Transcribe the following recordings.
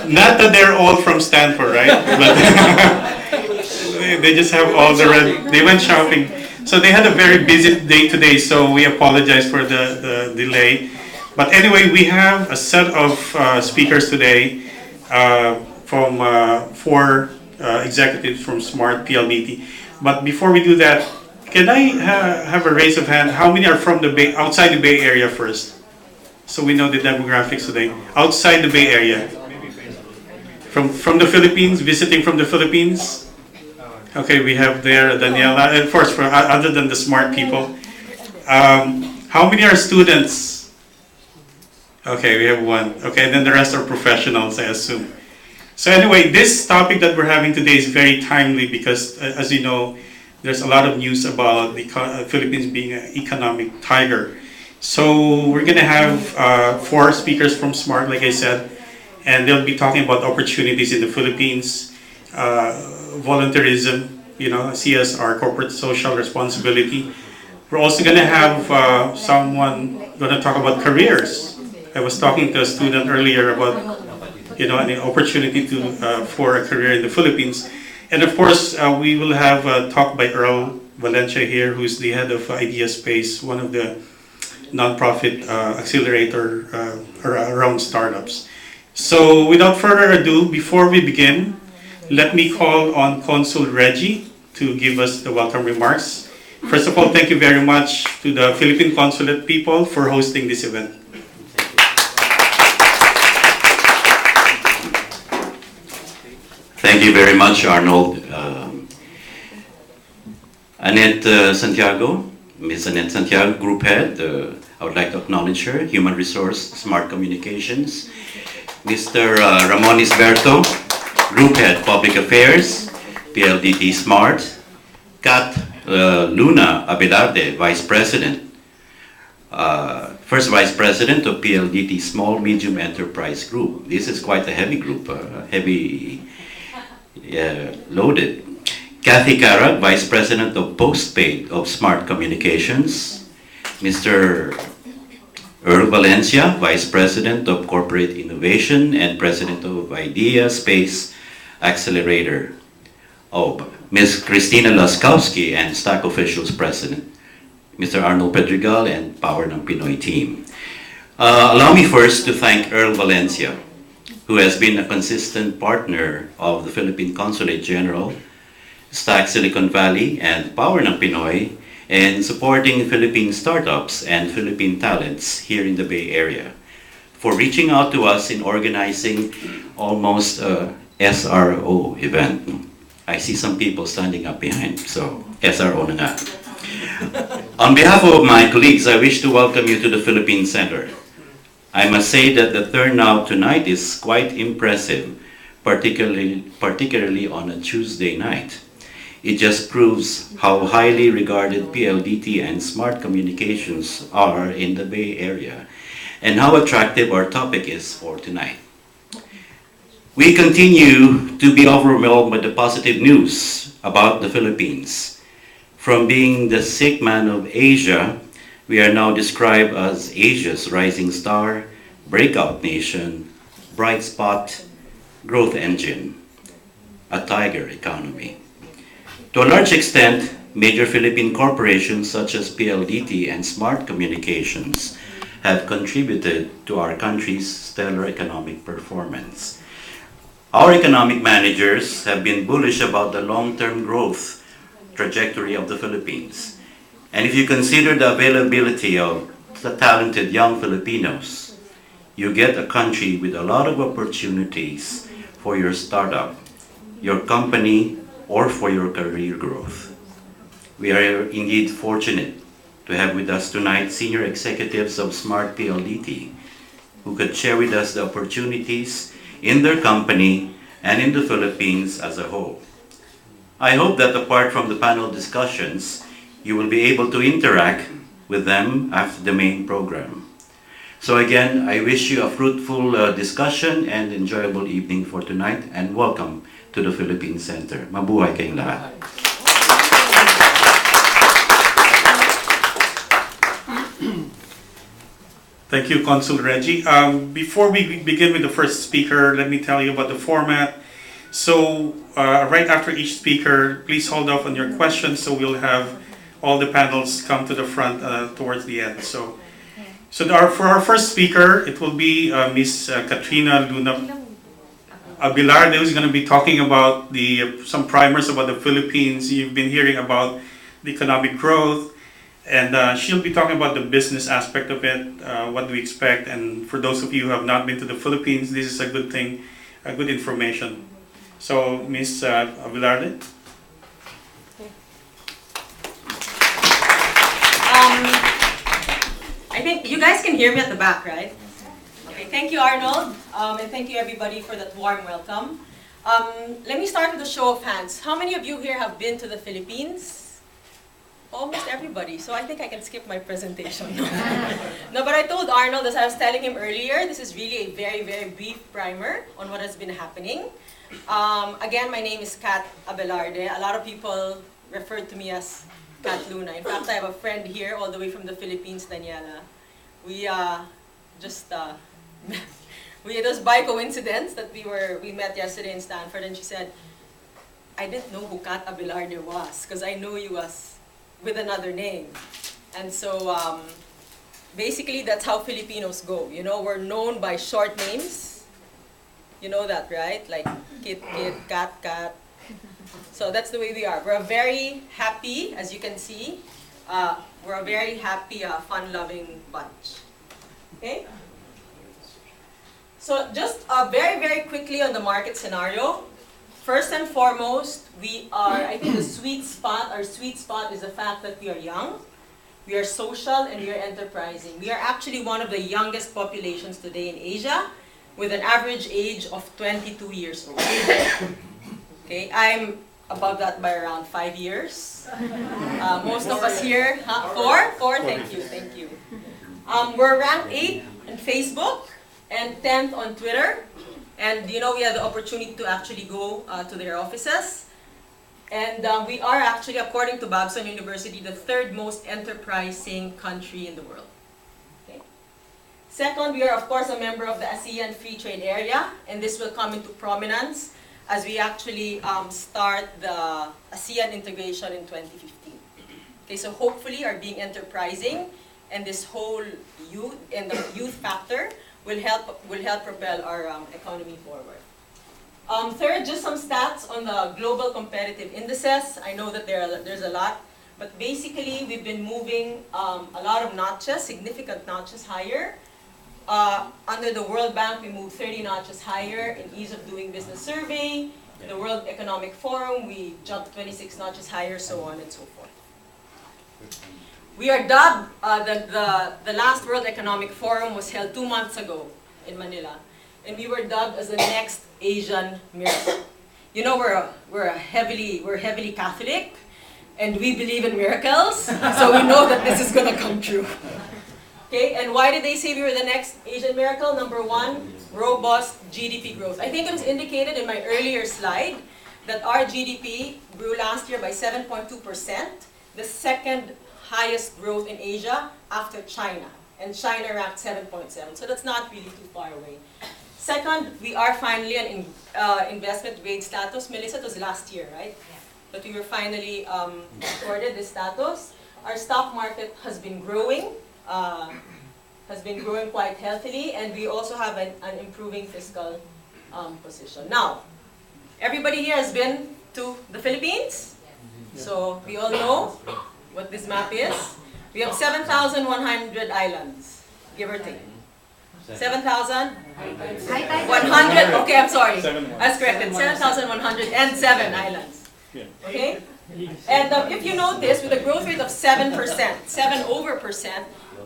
Not that they're all from Stanford, right? But they just have all the red. They went shopping. So they had a very busy day today, so we apologize for the delay. But anyway, we have a set of speakers today from four executives from SMART-PLDT. But before we do that, can I have a raise of hand? How many are from the Bay, outside the Bay Area first? So we know the demographics today. Outside the Bay Area. From the Philippines, visiting from the Philippines. Okay, we have there Daniela, and of course, for other than the smart people. How many are students? Okay, we have one. Okay, and then the rest are professionals, I assume. So anyway, this topic that we're having today is very timely because, as you know, there's a lot of news about the Philippines being an economic tiger. So we're going to have four speakers from SMART, like I said, and they'll be talking about opportunities in the Philippines, volunteerism, CSR, corporate social responsibility. We're also going to have someone going to talk about careers. I was talking to a student earlier about an opportunity for a career in the Philippines. And of course, we will have a talk by Earl Valencia here, who's the head of Idea Space, one of the nonprofit accelerator around startups. So without further ado, before we begin, let me call on Consul Reggie to give us the welcome remarks. First of all, thank you very much to the Philippine Consulate people for hosting this event. Thank you very much, Arnold. Annette Santiago, Ms. Annette Santiago, Group Head, I would like to acknowledge her, Human Resource, Smart Communications. Mr. Ramon Isberto, Group Head, Public Affairs, PLDT-SMART. Kat Luna-Abelarde, Vice President, First Vice President of PLDT Small Medium Enterprise Group. This is quite a heavy group, heavy loaded. Kathy Cara, Vice President of Postpaid of Smart Communications. Mr. Earl Valencia, Vice President of Corporate Innovation and President of Idea Space Accelerator. Ms. Christina Laskowski and Stack Officials President. Mr. Arnold Pedregal and Power ng Pinoy team. Allow me first to thank Earl Valencia, who has been a consistent partner of the Philippine Consulate General, Stack Silicon Valley, and Power ng Pinoy in supporting Philippine startups and Philippine talents here in the Bay Area, for reaching out to us in organizing almost a SRO event. I see some people standing up behind, so SRO na nga. On behalf of my colleagues, I wish to welcome you to the Philippine Center. I must say that the turnout tonight is quite impressive, particularly on a Tuesday night. It just proves how highly regarded PLDT and Smart Communications are in the Bay Area, and how attractive our topic is for tonight. We continue to be overwhelmed with the positive news about the Philippines. From being the sick man of Asia, we are now described as Asia's rising star, breakout nation, bright spot, growth engine, a tiger economy. To a large extent, major Philippine corporations such as PLDT and Smart Communications have contributed to our country's stellar economic performance. Our economic managers have been bullish about the long-term growth trajectory of the Philippines. And if you consider the availability of the talented young Filipinos, you get a country with a lot of opportunities for your startup, your company, or for your career growth. We are indeed fortunate to have with us tonight senior executives of Smart PLDT who could share with us the opportunities in their company and in the Philippines as a whole. I hope that apart from the panel discussions, you will be able to interact with them after the main program. So again, I wish you a fruitful discussion and enjoyable evening for tonight, and welcome to the Philippine Center. Mabuhay kayong lahat. Thank you, Consul Reggie. Before we begin with the first speaker, let me tell you about the format. So right after each speaker, please hold off on your questions, so we'll have all the panels come to the front towards the end. So for our first speaker, it will be Miss Katrina Luna-Abelarde, who's going to be talking about some primers about the Philippines. You've been hearing about the economic growth, and she'll be talking about the business aspect of it, what do we expect, and for those of you who have not been to the Philippines, this is a good thing, good information. So, Ms. Abelarde. I think you guys can hear me at the back, right? Okay, thank you, Arnold, and thank you everybody for that warm welcome. Let me start with a show of hands. How many of you here have been to the Philippines? Almost everybody, so I think I can skip my presentation. No, but I told Arnold, as I was telling him earlier, this is really a very, very brief primer on what has been happening. Again, my name is Kat Abelarde. A lot of people referred to me as Kat Luna. In fact, I have a friend here all the way from the Philippines, Daniela. We it was by coincidence that we met yesterday in Stanford, and she said, I didn't know who Kat Abelarde was, because I know you as with another name. And so basically that's how Filipinos go. You know, we're known by short names. You know that, right? Like Kit, Kit, Kat, Kat. So that's the way we are. We're a very happy, as you can see, we're a very happy, fun-loving bunch. Okay? So just very, very quickly on the market scenario. First and foremost, I think our sweet spot is the fact that we are young, we are social, and we are enterprising. We are actually one of the youngest populations today in Asia, with an average age of 22 years old. Okay, I'm above that by around 5 years. Most of us here, Four? Thank you. We're ranked 8th on Facebook and 10th on Twitter. And you know, we had the opportunity to actually go to their offices. And we are actually, according to Babson University, the 3rd most enterprising country in the world. Okay. Second, we are of course a member of the ASEAN Free Trade Area, and this will come into prominence as we actually start the ASEAN integration in 2015. Okay, so hopefully our being enterprising and this whole youth factor will help propel our economy forward. Third, just some stats on the global competitive indices. I know that there's a lot, but basically we've been moving a lot of notches, significant notches higher. Under the World Bank, we moved 30 notches higher in ease of doing business survey. In the World Economic Forum, we jumped 26 notches higher, so on and so forth. We are dubbed, the last World Economic Forum was held 2 months ago in Manila, and we were dubbed as the next Asian miracle. You know, we're heavily Catholic, and we believe in miracles, so we know that this is gonna come true. Okay, and why did they say we were the next Asian miracle? Number one, robust GDP growth. I think it was indicated in my earlier slide that our GDP grew last year by 7.2%, the 2nd highest growth in Asia after China, and China ranked 7.7, so that's not really too far away. Second, we are finally an investment grade status. Melissa, it was last year, right? Yeah. But we were finally awarded this status. Our stock market has been growing quite healthily, and we also have an improving fiscal position. Now, everybody here has been to the Philippines, so we all know what this map is. We have 7,100 islands, give or take. 7,100, okay, I'm sorry. That's corrected, 7,107 islands. Okay? And if you notice, with a growth rate of 7%,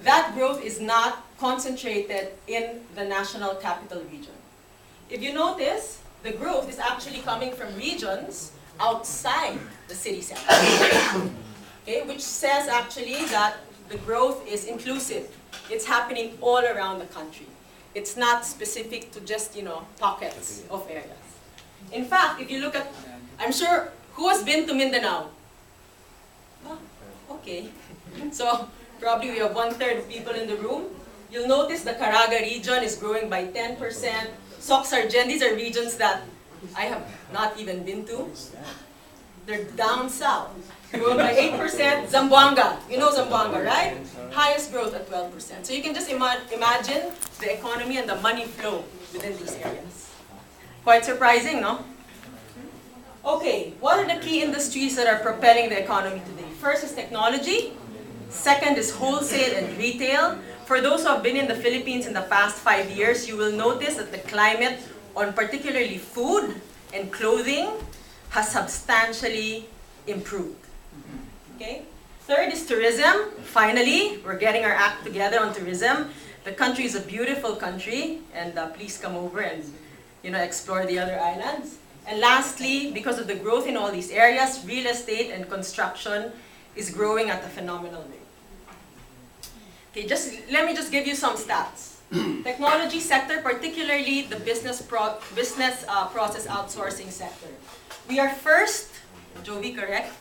that growth is not concentrated in the national capital region. If you notice, the growth is actually coming from regions outside the city center. Okay, which says actually that the growth is inclusive. It's happening all around the country. It's not specific to just, pockets of areas. In fact, if you look at, I'm sure, who has been to Mindanao? Oh, okay. So probably we have 1/3 of people in the room. You'll notice the Caraga region is growing by 10%. Soc-Sargen, these are regions that I have not even been to. They're down south. Growing by 8%. Zamboanga, you know Zamboanga, right? Highest growth at 12%. So you can just imagine the economy and the money flow within these areas. Quite surprising, no? Okay, what are the key industries that are propelling the economy today? First is technology. Second is wholesale and retail. For those who have been in the Philippines in the past 5 years, you will notice that the climate on particularly food and clothing has substantially improved. Okay? Third is tourism. Finally, we're getting our act together on tourism. The country is a beautiful country, and please come over and explore the other islands. And lastly, because of the growth in all these areas, real estate and construction is growing at a phenomenal rate. Okay, let me just give you some stats. Technology sector, particularly the business process outsourcing sector. We are first, Jovi, correct?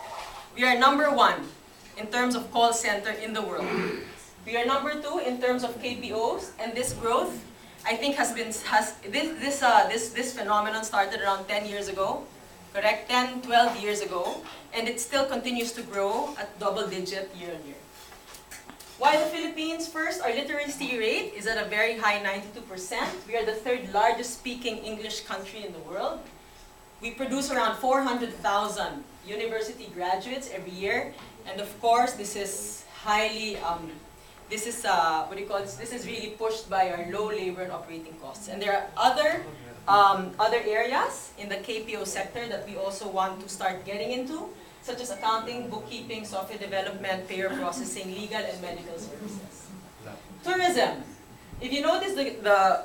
We are number 1 in terms of call center in the world. We are number 2 in terms of KPOs, and this growth, I think, this phenomenon started around 10 years ago, correct? 10, 12 years ago, and it still continues to grow at double-digit year-on-year. Why the Philippines? First, our literacy rate is at a very high 92%. We are the 3rd largest speaking English country in the world. We produce around 400,000 university graduates every year, and of course, this is highly, this is really pushed by our low labor and operating costs. And there are other areas in the KPO sector that we also want to start getting into, such as accounting, bookkeeping, software development, payroll processing, legal and medical services. Tourism. If you notice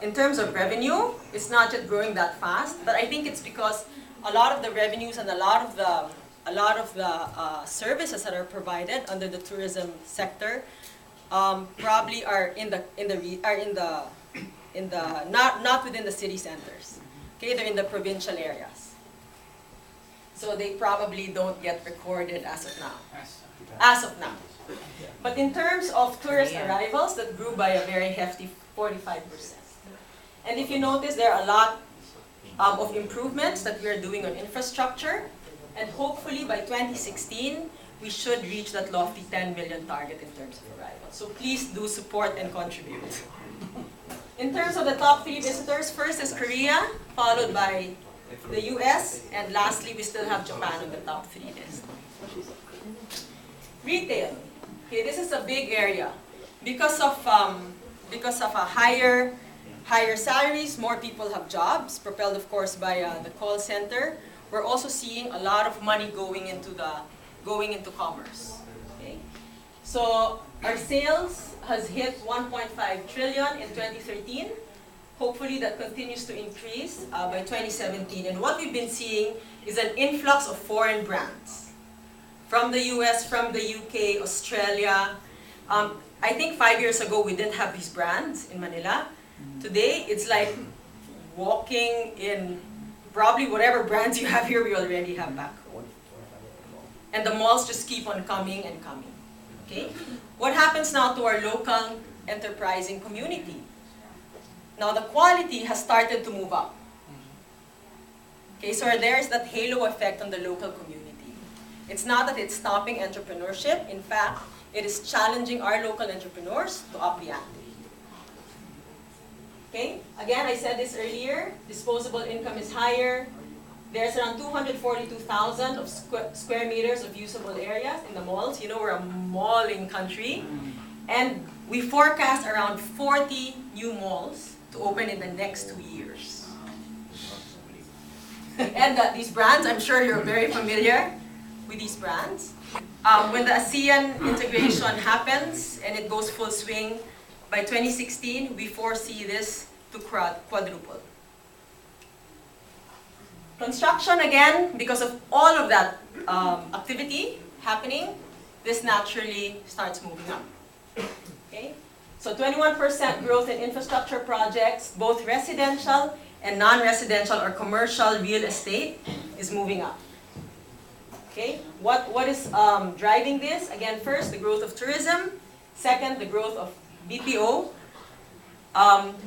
in terms of revenue, it's not yet growing that fast, but I think it's because a lot of the revenues and a lot of the services that are provided under the tourism sector probably are not within the city centers. Okay, they're in the provincial areas. So they probably don't get recorded as of now. But in terms of tourist arrivals, that grew by a very hefty 45%. And if you notice, there are a lot of improvements that we are doing on infrastructure, and hopefully by 2016, we should reach that lofty 10 million target in terms of arrivals. So please do support and contribute. In terms of the top 3 visitors, first is Korea, followed by the US, and lastly, we still have Japan on the top 3 list. Retail. Okay, this is a big area. Because of a higher salaries, more people have jobs, propelled of course by the call center. We're also seeing a lot of money going into commerce. Okay? So our sales has hit 1.5 trillion in 2013. Hopefully that continues to increase by 2017. And what we've been seeing is an influx of foreign brands from the US, from the UK, Australia. I think 5 years ago we didn't have these brands in Manila. Today it's like walking in probably whatever brands you have here, we already have back home. And the malls just keep on coming and coming. Okay? What happens now to our local enterprising community? Now the quality has started to move up. Okay, so there's that halo effect on the local community. It's not that it's stopping entrepreneurship. In fact, it is challenging our local entrepreneurs to up the ante. Okay, again, I said this earlier, disposable income is higher. There's around 242,000 of square meters of usable areas in the malls. You know, we're a malling country. And we forecast around 40 new malls to open in the next 2 years. And these brands, I'm sure you're very familiar with these brands. When the ASEAN integration happens and it goes full swing, by 2016, we foresee this to quadruple. Construction, again, because of all of that activity happening, this naturally starts moving up. Okay? So 21% growth in infrastructure projects, both residential and non-residential or commercial real estate is moving up. Okay? What is driving this? Again, first, the growth of tourism. Second, the growth of BPO.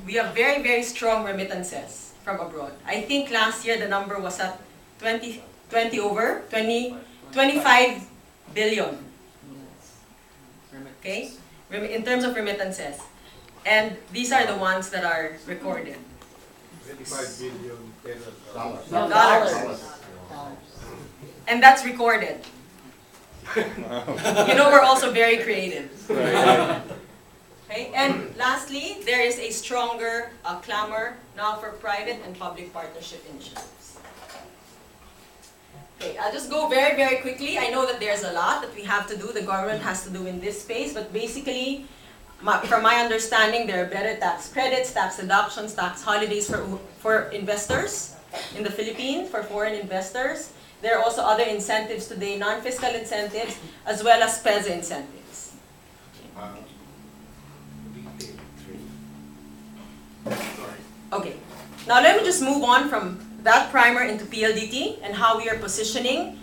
we have very, very strong remittances from abroad. I think last year the number was at 25 billion. Okay? In terms of remittances. And these are the ones that are recorded. 25 billion dollars. Dollars. And that's recorded. You know, we're also very creative. Okay? And lastly, there is a stronger clamor now for private and public partnership initiatives. Okay, I'll just go very, very quickly. I know that there's a lot that we have to do, the government has to do in this space, but basically, from my understanding, there are better tax credits, tax deductions, tax holidays for investors in the Philippines, for foreign investors. There are also other incentives today, non-fiscal incentives, as well as PESA incentives. Okay, now let me just move on from that primer into PLDT and how we are positioning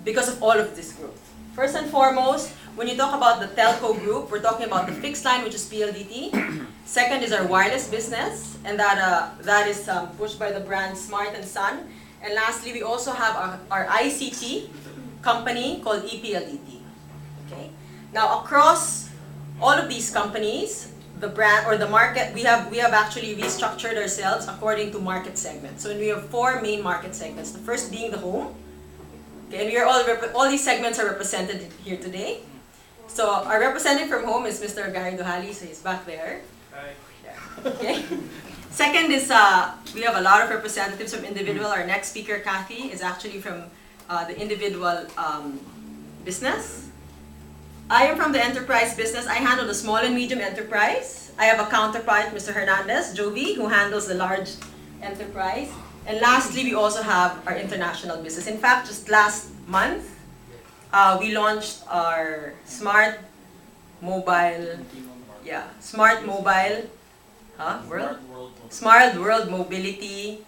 because of all of this growth. First and foremost, when you talk about the telco group, we're talking about the fixed line, which is PLDT. Second is our wireless business, and that is pushed by the brand Smart and Sun. And lastly, we also have our ICT company called ePLDT. Okay. Now across all of these companies, the brand or the market, we have actually restructured ourselves according to market segments. So we have 4 main market segments. The first being the home. Okay, and we are all these segments are represented here today. So our representative from home is Mr. Gary Duhali, so he's back there. Hi. Okay. Second is we have a lot of representatives from individual. Our next speaker, Kathy, is actually from the individual business. I am from the enterprise business. I handle the small and medium enterprise. I have a counterpart, Mr. Hernandez, Jovi, who handles the large enterprise. And lastly, we also have our international business. In fact, just last month, we launched our Smart World Mobility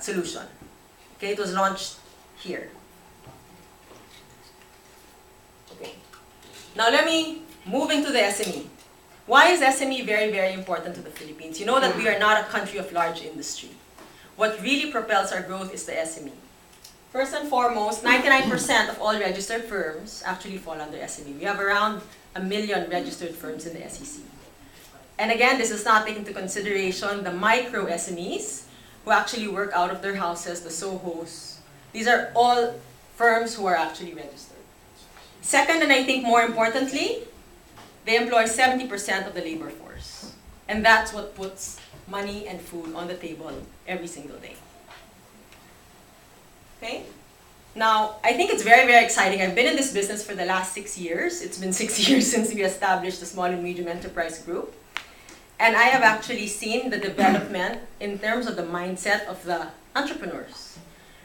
solution. Okay, it was launched here. Okay. Now let me move into the SME. Why is SME very, very important to the Philippines? You know that we are not a country of large industry. What really propels our growth is the SME. First and foremost, 99% of all registered firms actually fall under SME. We have around 1 million registered firms in the SEC. And again, this is not taking into consideration the micro SMEs who actually work out of their houses, the SOHOs. These are all firms who are actually registered. Second, and I think more importantly, they employ 70% of the labor force. And that's what puts money and food on the table every single day. Okay? Now, I think it's very, very exciting. I've been in this business for the last 6 years. It's been 6 years since we established the Small and Medium Enterprise Group. And I have actually seen the development in terms of the mindset of the entrepreneurs.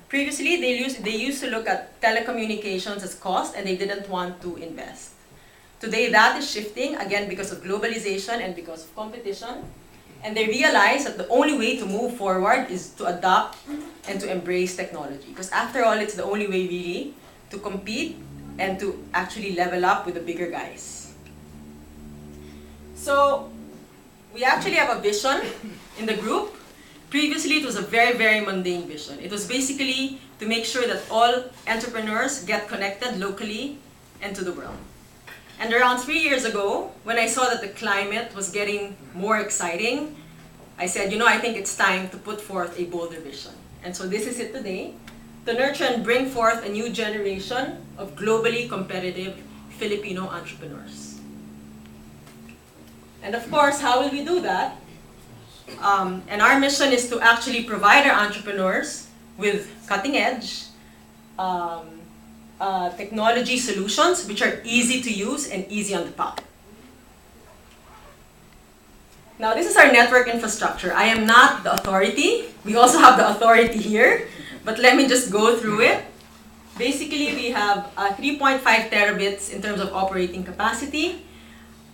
Previously, they used to look at telecommunications as cost and they didn't want to invest. Today, that is shifting, again, because of globalization and because of competition. And they realize that the only way to move forward is to adopt and to embrace technology. Because after all, it's the only way really to compete and to actually level up with the bigger guys. So we actually have a vision in the group. Previously, it was a very, very mundane vision. It was basically to make sure that all entrepreneurs get connected locally and to the world. And around 3 years ago, when I saw that the climate was getting more exciting, I said, you know, I think it's time to put forth a bolder vision. And so this is it today, to nurture and bring forth a new generation of globally competitive Filipino entrepreneurs. And of course, how will we do that? And our mission is to actually provide our entrepreneurs with cutting-edge technology solutions which are easy to use and easy on the pocket. Now, this is our network infrastructure. I am not the authority. We also have the authority here, but let me just go through it. Basically, we have 3.5 terabits in terms of operating capacity.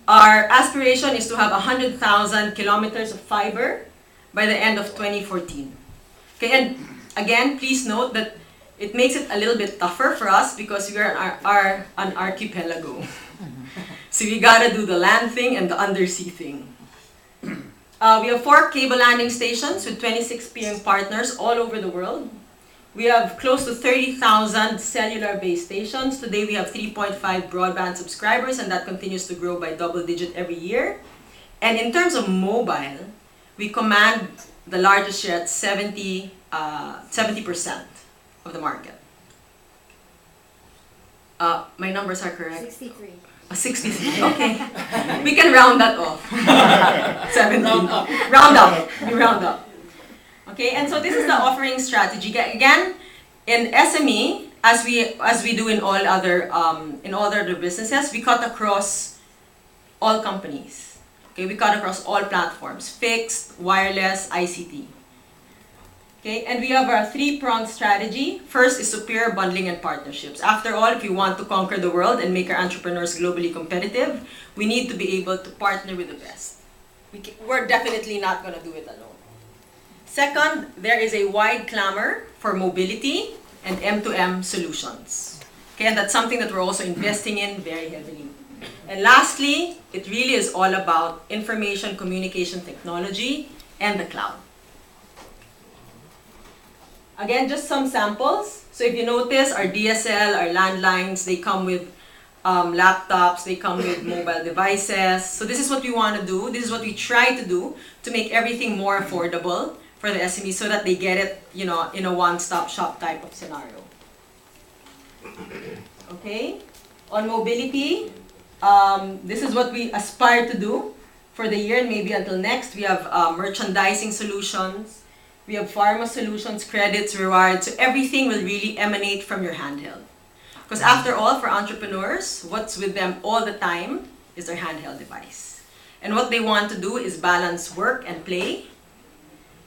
Our aspiration is to have 100,000 kilometers of fiber by the end of 2014. Okay, and again, please note that it makes it a little bit tougher for us because we are an archipelago. So we gotta do the land thing and the undersea thing. We have 4 cable landing stations with 26 peering partners all over the world. We have close to 30,000 cellular base stations. Today we have 3.5 broadband subscribers, and that continues to grow by double digit every year. And in terms of mobile, we command the largest share at 70% of the market. My numbers are correct? 63. 63, okay. We can round that off. 70. Round up. We round up. Okay, and so this is the offering strategy. Again, in SME, as we do in all other businesses, we cut across all companies. Okay, we cut across all platforms: fixed, wireless, ICT. Okay, and we have our 3-pronged strategy. First is superior bundling and partnerships. After all, if you want to conquer the world and make our entrepreneurs globally competitive, we need to be able to partner with the best. We're definitely not going to do it alone. Second, there is a wide clamor for mobility and M2M solutions. Okay, and that's something that we're also investing in very heavily. And lastly, it really is all about information communication technology and the cloud. Again, just some samples. So if you notice, our DSL, our landlines, they come with laptops, they come with mobile devices. So this is what we want to do. This is what we try to do to make everything more affordable for the SME so that they get it, in a one-stop shop type of scenario. Okay? On mobility, this is what we aspire to do for the year and maybe until next. We have merchandising solutions. We have pharma solutions, credits, rewards. So everything will really emanate from your handheld. Because after all, for entrepreneurs, what's with them all the time is their handheld device. And what they want to do is balance work and play.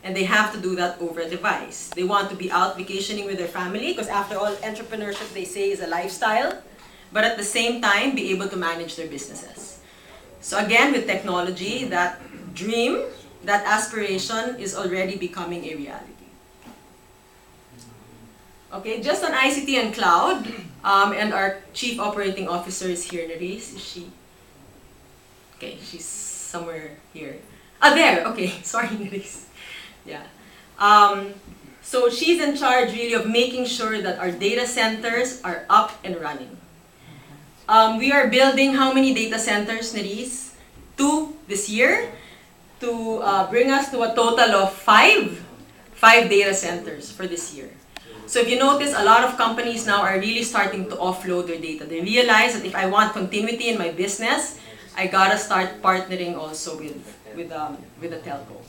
And they have to do that over a device. They want to be out vacationing with their family, because after all, entrepreneurship, they say, is a lifestyle. But at the same time, be able to manage their businesses. So again, with technology, that dream, that aspiration is already becoming a reality. Okay, just on ICT and cloud, and our Chief Operating Officer is here, Nerys. Is she? Okay, she's somewhere here. Ah, there, okay, sorry, Nerys. Yeah. So she's in charge really of making sure that our data centers are up and running. We are building how many data centers, Nerys? 2 this year, to bring us to a total of 5 data centers for this year. So if you notice, a lot of companies now are really starting to offload their data. They realize that if I want continuity in my business, I gotta start partnering also with the telco.